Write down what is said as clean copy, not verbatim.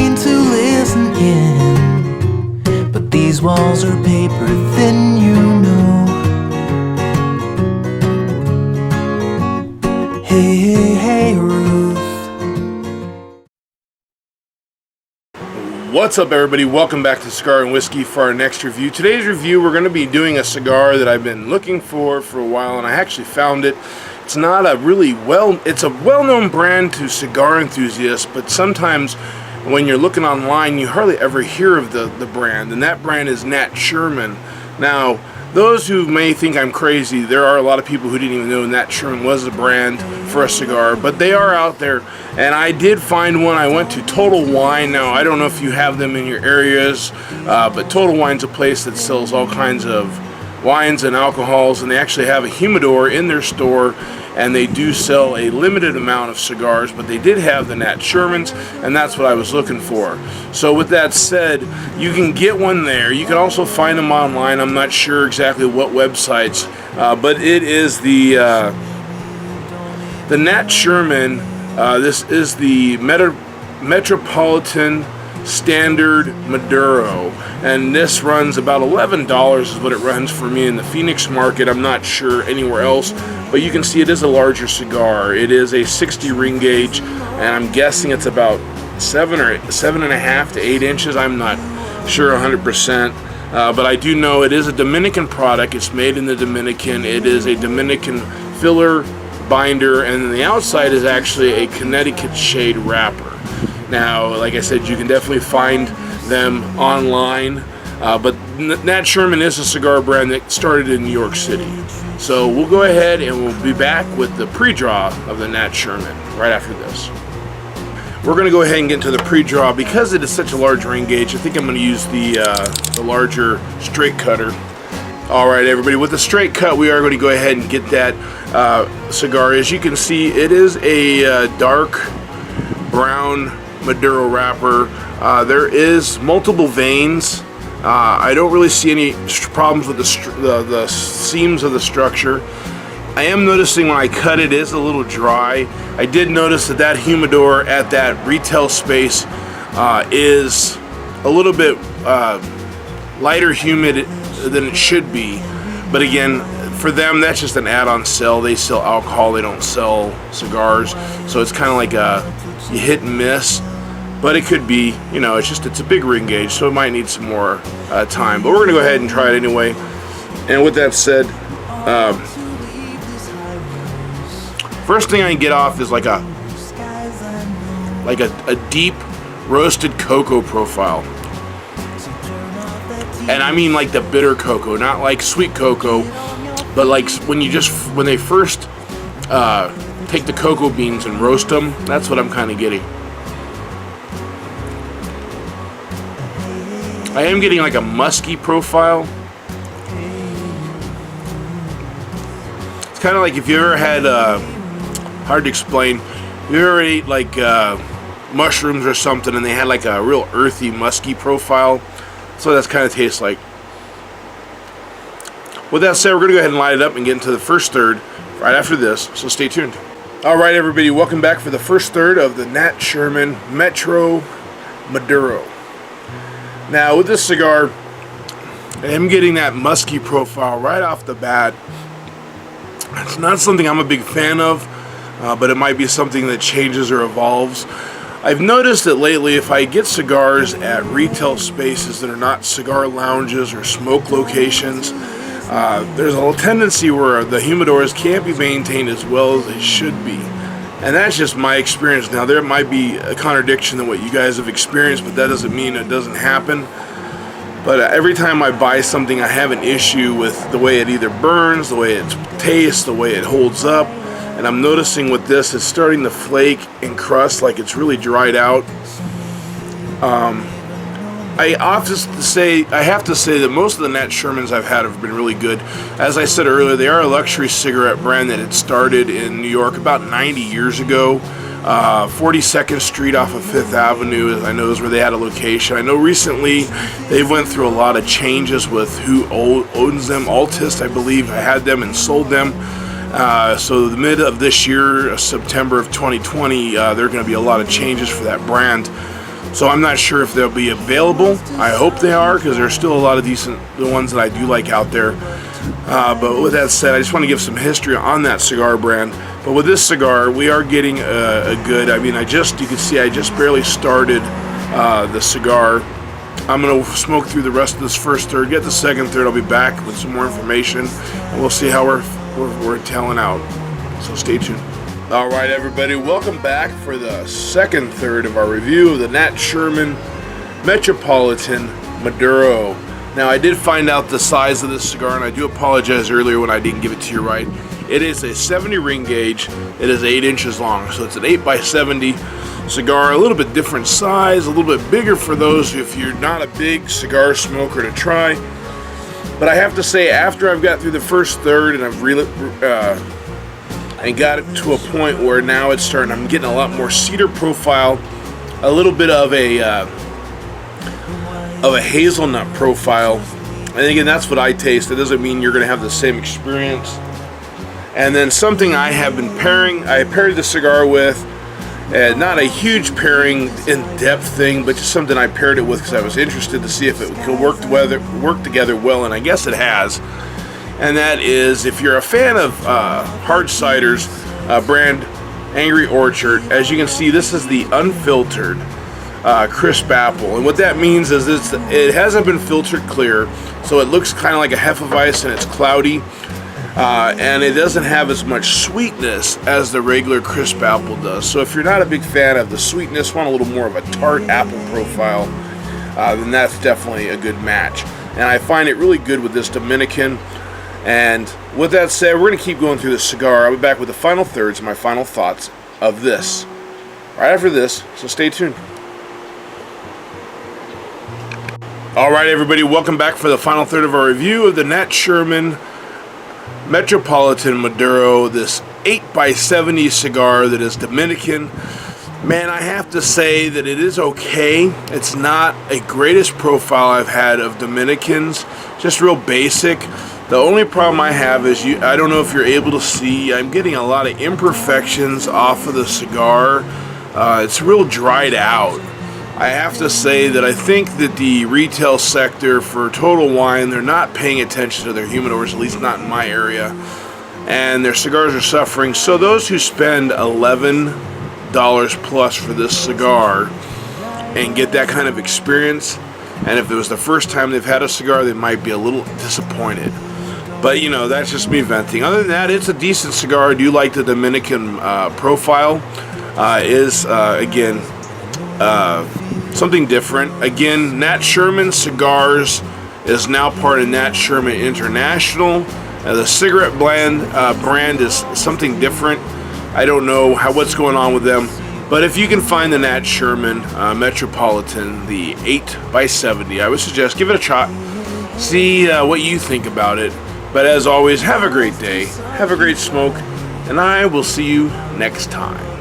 willing to listen in, but these walls are paper thin, you know. Hey, hey, hey, Ruth. What's up, everybody? Welcome back to Cigar and Whiskey for our next review. Today's review, we're going to be doing a cigar that I've been looking for a while, and I actually found it. It's not a it's a well-known brand to cigar enthusiasts, but sometimes when you're looking online, you hardly ever hear of the brand, and that brand is Nat Sherman. Now, those who may think I'm crazy, there are a lot of people who didn't even know Nat Sherman was a brand for a cigar, but they are out there, and I did find one. I went to Total Wine. Now, I don't know if you have them in your areas, but Total Wine's a place that sells all kinds of wines and alcohols, and they actually have a humidor in their store, and they do sell a limited amount of cigars, but they did have the Nat Shermans, and that's what I was looking for. So with that said, you can get one there. You can also find them online. I'm not sure exactly what websites, but it is the Nat Sherman. This is the Metropolitan Standard Maduro, and this runs about $11 is what it runs for me in the Phoenix market. I'm not sure anywhere else, but you can see it is a larger cigar. It is a 60 ring gauge, and I'm guessing it's about 7.5 to 8 inches. I'm not sure 100%, but I do know it is a Dominican product. It's made in the Dominican. It is a Dominican filler binder, and the outside is actually a Connecticut shade wrapper. Now, like I said, you can definitely find them online, but Nat Sherman is a cigar brand that started in New York City. So we'll go ahead and we'll be back with the pre-draw of the Nat Sherman right after this. We're going to go ahead and get into the pre-draw. Because it is such a large ring gauge, I think I'm going to use the larger straight cutter. Alright, everybody, with the straight cut, we are going to go ahead and get that cigar. As you can see, it is a dark brown Maduro wrapper. There is multiple veins. I don't really see any problems with the seams of the structure. I am noticing when I cut it is a little dry. I did notice that humidor at that retail space is a little bit lighter humid than it should be. But again, for them, that's just an add-on sell. They sell alcohol, they don't sell cigars. So it's kind of like you hit and miss. But it could be, you know, it's a big ring gauge, so it might need some more time. But we're going to go ahead and try it anyway. And with that said, first thing I can get off is like a deep roasted cocoa profile. And I mean like the bitter cocoa, not like sweet cocoa, but like when they first take the cocoa beans and roast them, that's what I'm kind of getting. I am getting like a musky profile. It's kind of like if you ever had, hard to explain, you ever ate like mushrooms or something and they had like a real earthy, musky profile. So that's kind of tastes like. With that said, we're going to go ahead and light it up and get into the first third right after this, so stay tuned. Alright, everybody, welcome back for the first third of the Nat Sherman Metro Maduro. Now, with this cigar, I am getting that musky profile right off the bat. It's not something I'm a big fan of, but it might be something that changes or evolves. I've noticed that lately, if I get cigars at retail spaces that are not cigar lounges or smoke locations, there's a tendency where the humidors can't be maintained as well as they should be. And that's just my experience. Now, there might be a contradiction in what you guys have experienced, but that doesn't mean it doesn't happen. But every time I buy something, I have an issue with the way it either burns, the way it tastes, the way it holds up. And I'm noticing with this, it's starting to flake and crust like it's really dried out. I have to say that most of the Nat Shermans I've had have been really good. As I said earlier, they are a luxury cigarette brand that had started in New York about 90 years ago. 42nd Street off of 5th Avenue, I know, is where they had a location. I know recently they went through a lot of changes with who owns them. Altist, I believe, had them and sold them. So the mid of this year, September of 2020, there are going to be a lot of changes for that brand. So I'm not sure if they'll be available. I hope they are, because there's still a lot of decent, the ones that I do like out there. But with that said, I just want to give some history on that cigar brand. But with this cigar, we are getting a good, I mean, you can see I just barely started the cigar. I'm going to smoke through the rest of this first third, get the second third, I'll be back with some more information, and we'll see how we're telling out. So stay tuned. All right, everybody, welcome back for the second third of our review of the Nat Sherman Metropolitan Maduro. Now, I did find out the size of this cigar, and I do apologize earlier when I didn't give it to you right. It is a 70 ring gauge. It is 8 inches long, so it's an 8x70 cigar, a little bit different size, a little bit bigger for those if you're not a big cigar smoker to try. But I have to say, after I've got through the first third and I've really and got it to a point where now it's starting, I'm getting a lot more cedar profile, a little bit of a hazelnut profile. And again, that's what I taste. It doesn't mean you're going to have the same experience. And then something I have been I paired the cigar with, not a huge pairing in-depth thing, but just something I paired it with because I was interested to see if it could work together well, and I guess it has. And that is, if you're a fan of hard ciders, brand Angry Orchard, as you can see, this is the unfiltered crisp apple. And what that means is it hasn't been filtered clear, so it looks kind of like a Hefeweizen and it's cloudy. And it doesn't have as much sweetness as the regular crisp apple does. So if you're not a big fan of the sweetness, want a little more of a tart apple profile, then that's definitely a good match. And I find it really good with this Dominican. And with that said, we're going to keep going through this cigar. I'll be back with the final thirds and my final thoughts of this right after this, so stay tuned. All right, everybody, welcome back for the final third of our review of the Nat Sherman Metropolitan Maduro, this 8x70 cigar that is Dominican. Man, I have to say that it is okay. It's not a greatest profile I've had of Dominicans, just real basic. The only problem I have is I don't know if you're able to see, I'm getting a lot of imperfections off of the cigar. It's real dried out. I have to say that I think that the retail sector for Total Wine, they're not paying attention to their humidors, at least not in my area, and their cigars are suffering. So those who spend $11 plus for this cigar and get that kind of experience, and if it was the first time they've had a cigar, they might be a little disappointed. But, you know, that's just me venting. Other than that, it's a decent cigar. I do like the Dominican profile. Again, something different. Again, Nat Sherman Cigars is now part of Nat Sherman International. The cigarette brand is something different. I don't know what's going on with them. But if you can find the Nat Sherman Metropolitan, the 8x70, I would suggest give it a shot. See what you think about it. But as always, have a great day, have a great smoke, and I will see you next time.